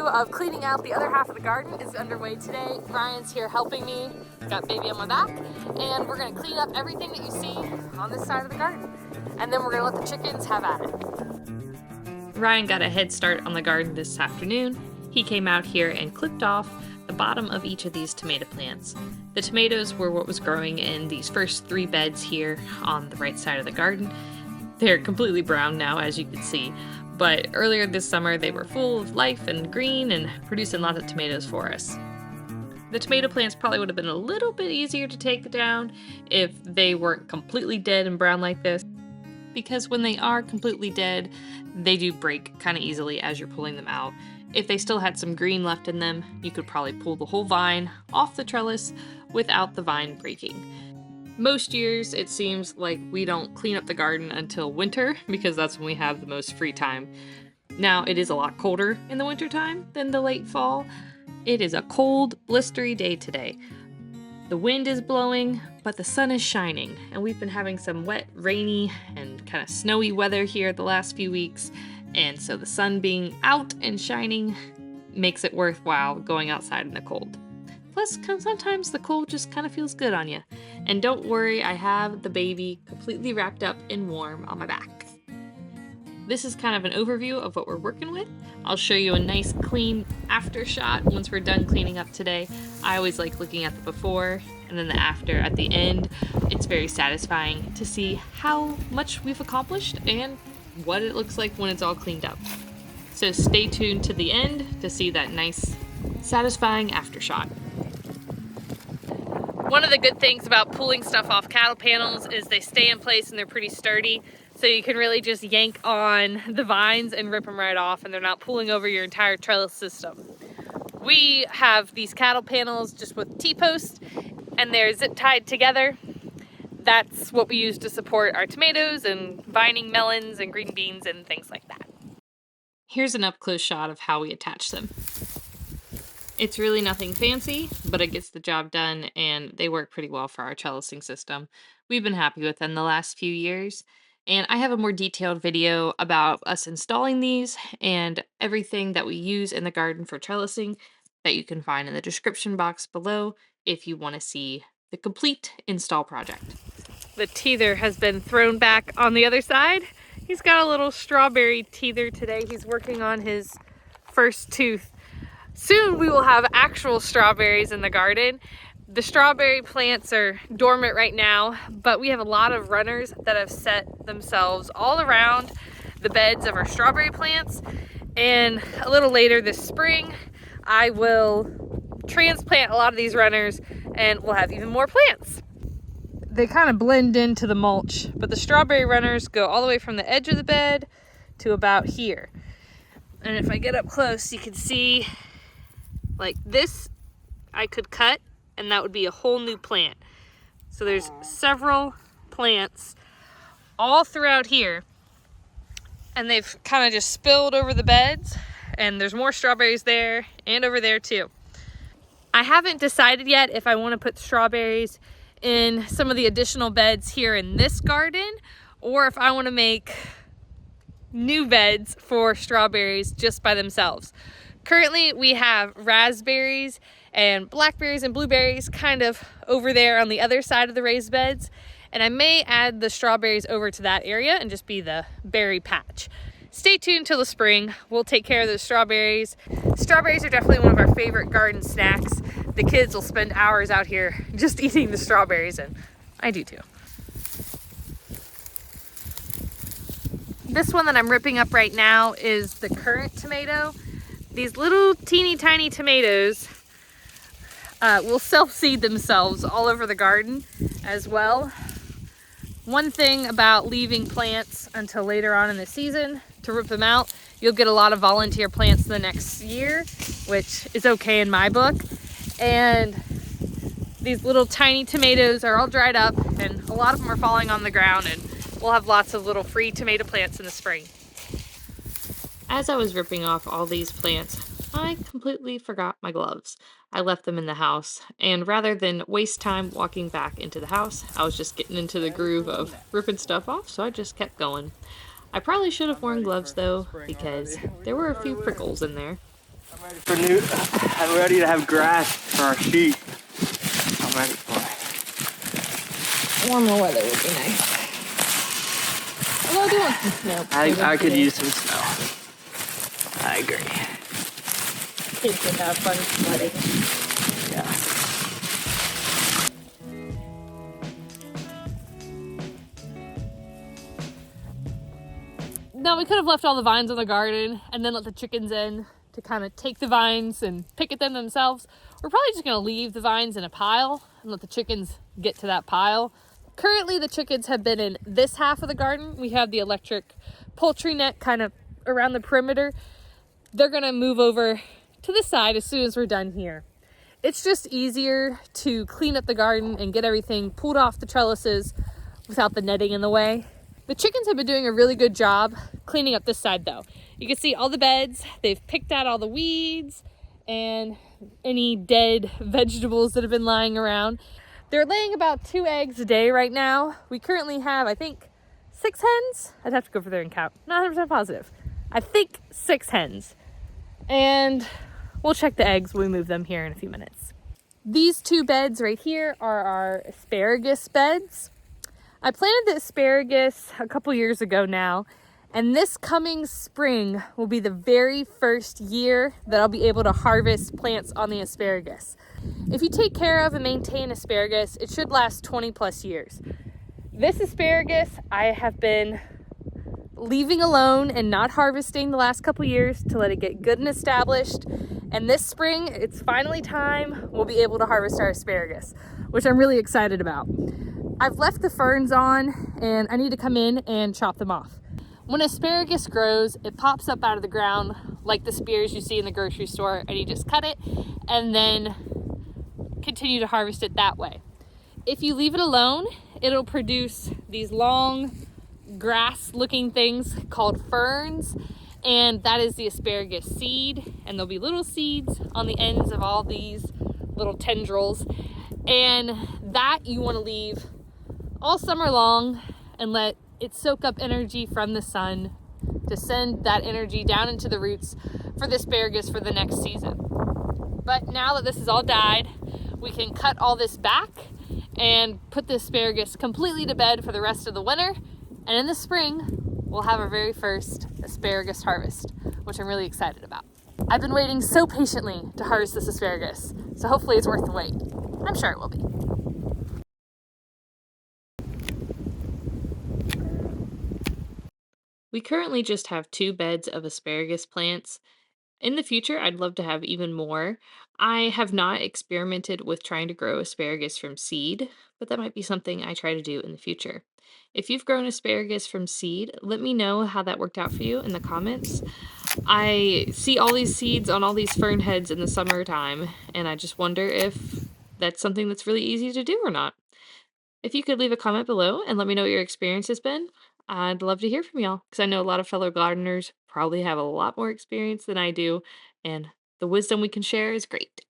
of cleaning out the other half of the garden is underway today. Ryan's here helping me, got baby on my back, and we're gonna clean up everything that you see on this side of the garden. And then we're gonna let the chickens have at it. Ryan got a head start on the garden this afternoon. He came out here and clipped off the bottom of each of these tomato plants. The tomatoes were what was growing in these first 3 beds here on the right side of the garden. They're completely brown now, as you can see, but earlier this summer they were full of life and green and producing lots of tomatoes for us. The tomato plants probably would have been a little bit easier to take down if they weren't completely dead and brown like this, because when they are completely dead, they do break kind of easily as you're pulling them out. If they still had some green left in them, you could probably pull the whole vine off the trellis without the vine breaking. Most years, it seems like we don't clean up the garden until winter because that's when we have the most free time. Now, it is a lot colder in the wintertime than the late fall. It is a cold, blistery day today. The wind is blowing, but the sun is shining, and we've been having some wet, rainy, and kind of snowy weather here the last few weeks. And so the sun being out and shining makes it worthwhile going outside in the cold. Plus, sometimes the cold just kind of feels good on you. And don't worry, I have the baby completely wrapped up and warm on my back. This is kind of an overview of what we're working with. I'll show you a nice clean after shot once we're done cleaning up today. I always like looking at the before and then the after at the end. It's very satisfying to see how much we've accomplished and what it looks like when it's all cleaned up. So stay tuned to the end to see that nice, satisfying after shot. One of the good things about pulling stuff off cattle panels is they stay in place and they're pretty sturdy. So you can really just yank on the vines and rip them right off, and they're not pulling over your entire trellis system. We have these cattle panels just with T-posts, and they're zip tied together. That's what we use to support our tomatoes and vining melons and green beans and things like that. Here's an up-close shot of how we attach them. It's really nothing fancy, but it gets the job done, and they work pretty well for our trellising system. We've been happy with them the last few years, and I have a more detailed video about us installing these and everything that we use in the garden for trellising that you can find in the description box below if you want to see the complete install project. The teether has been thrown back on the other side. He's got a little strawberry teether today. He's working on his first tooth. Soon we will have actual strawberries in the garden. The strawberry plants are dormant right now, but we have a lot of runners that have set themselves all around the beds of our strawberry plants. And a little later this spring, I will transplant a lot of these runners and we'll have even more plants. They kind of blend into the mulch, but the strawberry runners go all the way from the edge of the bed to about here. And if I get up close, you can see like this I could cut, and that would be a whole new plant. So there's several plants all throughout here, and they've kind of just spilled over the beds, and there's more strawberries there and over there too. I haven't decided yet if I want to put strawberries in some of the additional beds here in this garden, or if I want to make new beds for strawberries just by themselves. Currently, we have raspberries and blackberries and blueberries kind of over there on the other side of the raised beds. And I may add the strawberries over to that area and just be the berry patch. Stay tuned till the spring. We'll take care of those strawberries. Strawberries are definitely one of our favorite garden snacks. The kids will spend hours out here just eating the strawberries, and I do too. This one that I'm ripping up right now is the currant tomato. These little teeny tiny tomatoes will self-seed themselves all over the garden as well. One thing about leaving plants until later on in the season to rip them out, you'll get a lot of volunteer plants the next year, which is okay in my book. And these little tiny tomatoes are all dried up, and a lot of them are falling on the ground, and we'll have lots of little free tomato plants in the spring. As I was ripping off all these plants, I completely forgot my gloves. I left them in the house, and rather than waste time walking back into the house, I was just getting into the groove of ripping stuff off, so I just kept going. I probably should have worn gloves though, because there were a few prickles in there. I'm ready to have grass for our sheep. I'm ready for it. Warmer weather would be nice. Although I do want some snow. I could use some snow. I agree. Kids would have fun sledding. Yeah. Now we could have left all the vines on the garden and then let the chickens in to kind of take the vines and pick at them themselves. We're probably just gonna leave the vines in a pile and let the chickens get to that pile. Currently the chickens have been in this half of the garden. We have the electric poultry net kind of around the perimeter. They're gonna move over to this side as soon as we're done here. It's just easier to clean up the garden and get everything pulled off the trellises without the netting in the way. The chickens have been doing a really good job cleaning up this side though. You can see all the beds, they've picked out all the weeds and any dead vegetables that have been lying around. They're laying about 2 eggs a day right now. We currently have, I think, 6 hens. I'd have to go over there and count. Not 100% positive. I think 6 hens. And we'll check the eggs when we move them here in a few minutes. These 2 beds right here are our asparagus beds. I planted the asparagus a couple years ago now, and this coming spring will be the very first year that I'll be able to harvest plants on the asparagus. If you take care of and maintain asparagus, it should last 20 plus years. This asparagus I have been leaving alone and not harvesting the last couple years to let it get good and established. And this spring, it's finally time we'll be able to harvest our asparagus, which I'm really excited about. I've left the ferns on and I need to come in and chop them off. When asparagus grows, it pops up out of the ground like the spears you see in the grocery store, and you just cut it and then continue to harvest it that way. If you leave it alone, it'll produce these long grass looking things called ferns, and that is the asparagus seed, and there'll be little seeds on the ends of all these little tendrils, and that you want to leave all summer long and let it soak up energy from the sun to send that energy down into the roots for the asparagus for the next season. But now that this is all died, we can cut all this back and put the asparagus completely to bed for the rest of the winter, and in the spring we'll have our very first asparagus harvest, which I'm really excited about. I've been waiting so patiently to harvest this asparagus, so hopefully it's worth the wait. I'm sure it will be. We currently just have 2 beds of asparagus plants. In the future, I'd love to have even more. I have not experimented with trying to grow asparagus from seed, but that might be something I try to do in the future. If you've grown asparagus from seed, let me know how that worked out for you in the comments. I see all these seeds on all these fern heads in the summertime, and I just wonder if that's something that's really easy to do or not. If you could leave a comment below and let me know what your experience has been, I'd love to hear from y'all, because I know a lot of fellow gardeners probably have a lot more experience than I do, and the wisdom we can share is great.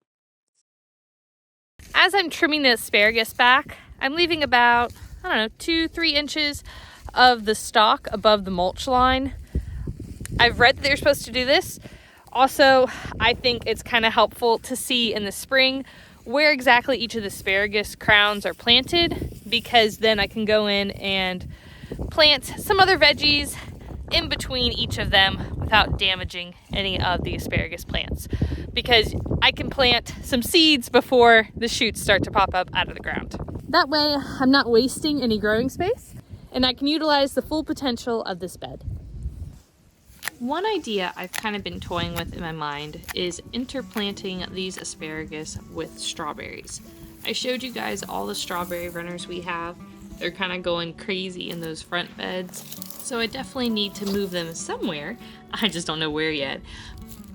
As I'm trimming the asparagus back, I'm leaving about, 2-3 inches of the stalk above the mulch line. I've read that they're supposed to do this. Also, I think it's kind of helpful to see in the spring where exactly each of the asparagus crowns are planted, because then I can go in and plant some other veggies in between each of them without damaging any of the asparagus plants, because I can plant some seeds before the shoots start to pop up out of the ground. That way I'm not wasting any growing space and I can utilize the full potential of this bed. One idea I've kind of been toying with in my mind is interplanting these asparagus with strawberries. I showed you guys all the strawberry runners we have. They're kind of going crazy in those front beds, so I definitely need to move them somewhere. I just don't know where yet.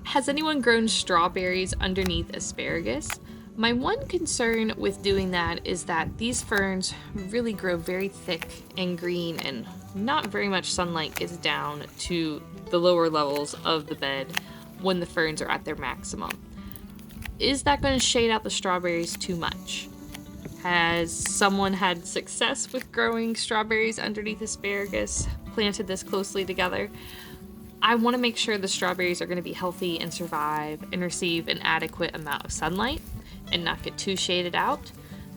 Has anyone grown strawberries underneath asparagus? My one concern with doing that is that these ferns really grow very thick and green, and not very much sunlight gets down to the lower levels of the bed when the ferns are at their maximum. Is that going to shade out the strawberries too much? Has someone had success with growing strawberries underneath asparagus, planted this closely together? I want to make sure the strawberries are going to be healthy and survive and receive an adequate amount of sunlight and not get too shaded out.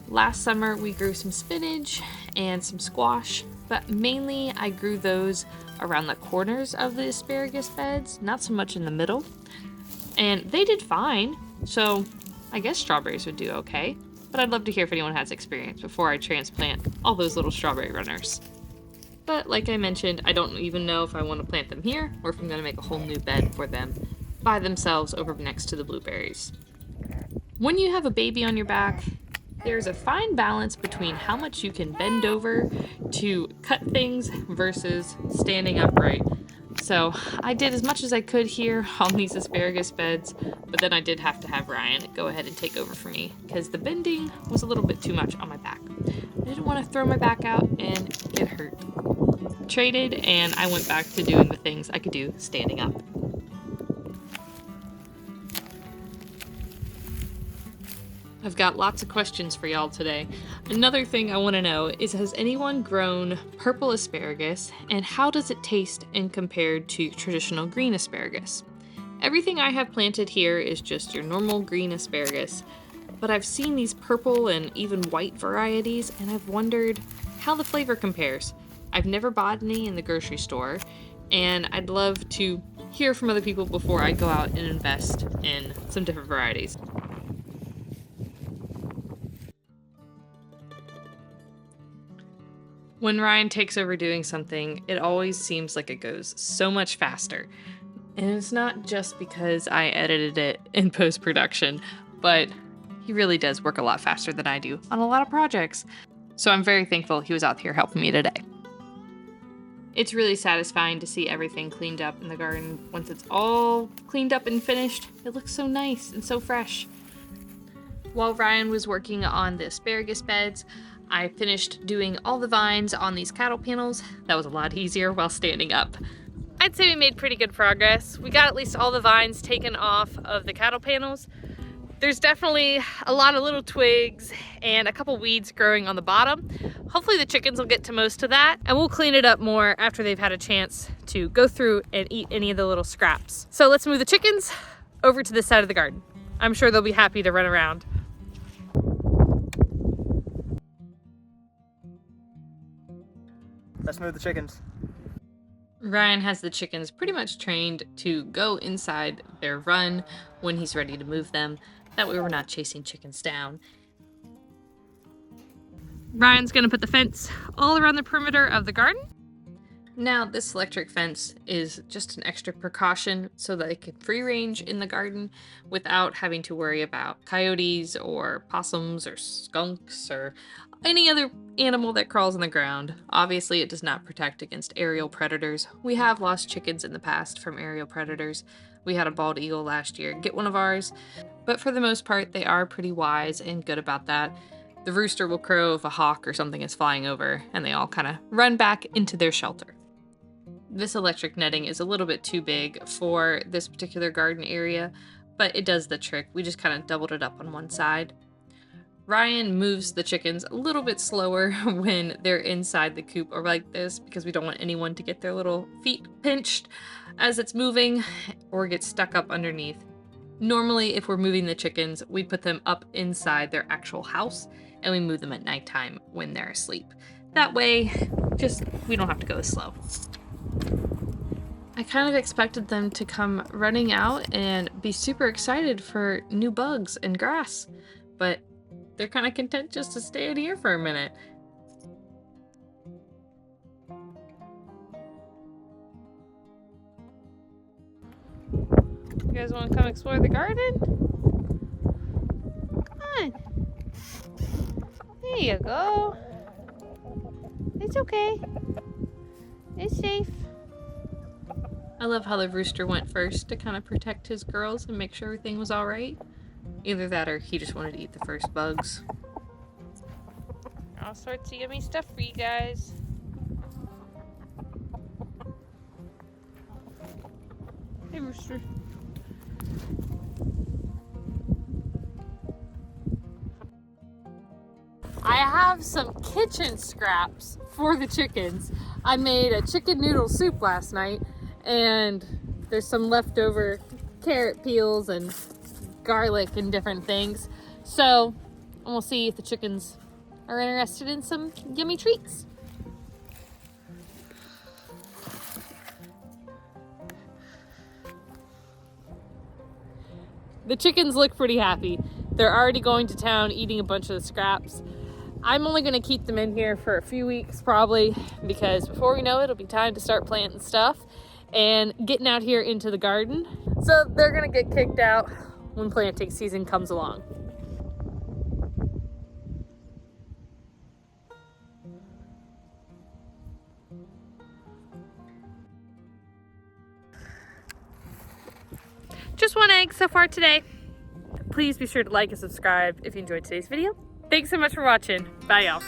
Last summer we grew some spinach and some squash, but mainly I grew those around the corners of the asparagus beds, not so much in the middle. And they did fine, so I guess strawberries would do okay. But I'd love to hear if anyone has experience before I transplant all those little strawberry runners. But like I mentioned, I don't even know if I want to plant them here or if I'm going to make a whole new bed for them by themselves over next to the blueberries. When you have a baby on your back, there's a fine balance between how much you can bend over to cut things versus standing upright. So I did as much as I could here on these asparagus beds, but then I did have to have Ryan go ahead and take over for me because the bending was a little bit too much on my back. I didn't want to throw my back out and get hurt. Traded, and I went back to doing the things I could do standing up. I've got lots of questions for y'all today. Another thing I want to know is, has anyone grown purple asparagus, and how does it taste and compared to traditional green asparagus? Everything I have planted here is just your normal green asparagus, but I've seen these purple and even white varieties, and I've wondered how the flavor compares. I've never bought any in the grocery store, and I'd love to hear from other people before I go out and invest in some different varieties. When Ryan takes over doing something, it always seems like it goes so much faster. And it's not just because I edited it in post-production, but he really does work a lot faster than I do on a lot of projects. So I'm very thankful he was out here helping me today. It's really satisfying to see everything cleaned up in the garden. Once it's all cleaned up and finished, it looks so nice and so fresh. While Ryan was working on the asparagus beds, I finished doing all the vines on these cattle panels. That was a lot easier while standing up. I'd say we made pretty good progress. We got at least all the vines taken off of the cattle panels. There's definitely a lot of little twigs and a couple weeds growing on the bottom. Hopefully the chickens will get to most of that, and we'll clean it up more after they've had a chance to go through and eat any of the little scraps. So let's move the chickens over to this side of the garden. I'm sure they'll be happy to run around. Let's move the chickens. Ryan has the chickens pretty much trained to go inside their run when he's ready to move them. That way we're not chasing chickens down. Ryan's gonna put the fence all around the perimeter of the garden. Now this electric fence is just an extra precaution so that they can free range in the garden without having to worry about coyotes or possums or skunks or any other animal that crawls on the ground. Obviously, it does not protect against aerial predators. We have lost chickens in the past from aerial predators. We had a bald eagle last year get one of ours, but for the most part, they are pretty wise and good about that. The rooster will crow if a hawk or something is flying over, and they all kind of run back into their shelter. This electric netting is a little bit too big for this particular garden area, but it does the trick. We just kind of doubled it up on one side. Ryan moves the chickens a little bit slower when they're inside the coop or like this because we don't want anyone to get their little feet pinched as it's moving or get stuck up underneath. Normally, if we're moving the chickens, we put them up inside their actual house and we move them at nighttime when they're asleep. That way, we don't have to go as slow. I kind of expected them to come running out and be super excited for new bugs and grass, but they're kind of content just to stay in here for a minute. You guys want to come explore the garden? Come on. There you go. It's okay. It's safe. I love how the rooster went first to kind of protect his girls and make sure everything was all right. Either that or he just wanted to eat the first bugs. All sorts of yummy stuff for you guys. Hey, rooster. I have some kitchen scraps for the chickens. I made a chicken noodle soup last night, and there's some leftover carrot peels and garlic and different things. So we'll see if the chickens are interested in some yummy treats. The chickens look pretty happy. They're already going to town eating a bunch of the scraps. I'm only gonna keep them in here for a few weeks probably, because before we know it, it'll be time to start planting stuff and getting out here into the garden. So they're gonna get kicked out when planting season comes along. Just one egg so far today. Please be sure to like and subscribe if you enjoyed today's video. Thanks so much for watching. Bye, y'all.